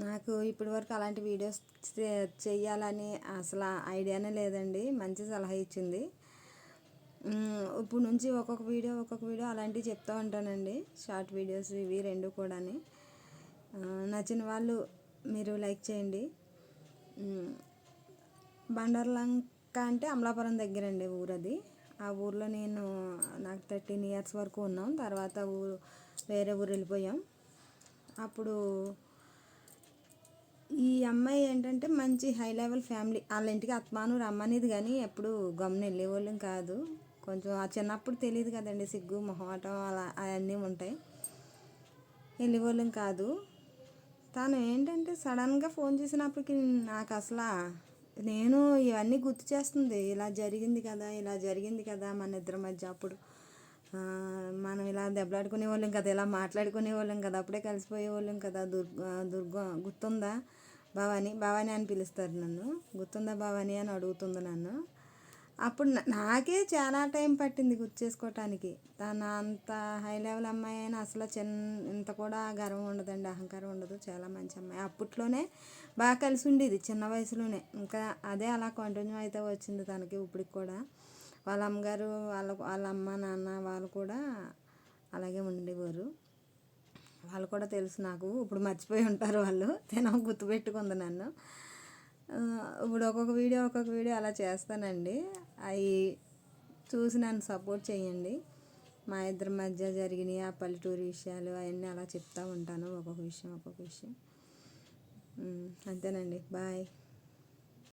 నాకు ఇప్పటి వరకు అలాంటి వీడియోస్ చెయ్యాలని అసలు ఐడియానే లేదండి. మంచి సలహా ఇచ్చింది. ఇప్పుడు నుంచి ఒక్కొక్క వీడియో అలాంటివి చెప్తూ ఉంటానండి. షార్ట్ వీడియోస్ ఇవి రెండు కూడా. నచ్చిన వాళ్ళు మీరు లైక్ చేయండి. బండర్లంక అంటే అమలాపురం దగ్గరండి ఊరది. ఆ ఊర్లో నాకు 13 ఇయర్స్ వరకు ఉన్నాం. తర్వాత వేరే ఊరు వెళ్ళిపోయాం. అప్పుడు ఈ అమ్మాయి ఏంటంటే మంచి హై లెవెల్ ఫ్యామిలీ. వాళ్ళ ఇంటికి అత్మాను రమ్మనేది కానీ ఎప్పుడు గమ్మున వెళ్ళేవాళ్ళం కాదు. కొంచెం ఆ చిన్నప్పుడు తెలియదు కదండి, సిగ్గు మొహమాటం అలా అవన్నీ ఉంటాయి, వెళ్ళేవాళ్ళం కాదు. తను ఏంటంటే సడన్గా ఫోన్ చేసినప్పటికి నాకు అసలు నేను ఇవన్నీ గుర్తు చేస్తుంది. ఇలా జరిగింది కదా మన ఇద్దరి మధ్య. అప్పుడు మనం ఇలా దెబ్బలాడుకునే వాళ్ళం కదా, ఇలా మాట్లాడుకునే వాళ్ళం కదా, అప్పుడే కలిసిపోయే వాళ్ళం కదా. దుర్గా గుర్తుందా భవాని అని పిలుస్తారు నన్ను. గుర్తుందా భవాని అని అడుగుతుంది నన్ను. అప్పుడు నాకే చాలా టైం పట్టింది గుర్తు చేసుకోవటానికి. తను అంత హై లెవెల్ అమ్మాయి అయినా అసలు ఇంత కూడా గర్వం ఉండదండి, అహంకారం ఉండదు. చాలా మంచి అమ్మాయి. అప్పట్లోనే బాగా కలిసి ఉండేది చిన్న వయసులోనే. ఇంకా అదే అలా కంటిన్యూ అయితే వచ్చింది తనకి ఇప్పటికి కూడా. వాళ్ళ అమ్మగారు వాళ్ళ అమ్మ నాన్న వాళ్ళు కూడా అలాగే ఉండేవారు. వాళ్ళు కూడా తెలుసు నాకు. ఇప్పుడు మర్చిపోయి ఉంటారు వాళ్ళు. గుర్తుపెట్టుకుంది నన్ను. ఇప్పుడు ఒక్కొక్క వీడియో అలా చేస్తానండి. అవి చూసి నన్ను సపోర్ట్ చేయండి. మా ఇద్దరి మధ్య జరిగినాయి ఆ పల్లెటూరు విషయాలు అవన్నీ అలా చెప్తూ ఉంటాను. ఒక్కొక్క విషయం. అంతేనండి. బాయ్.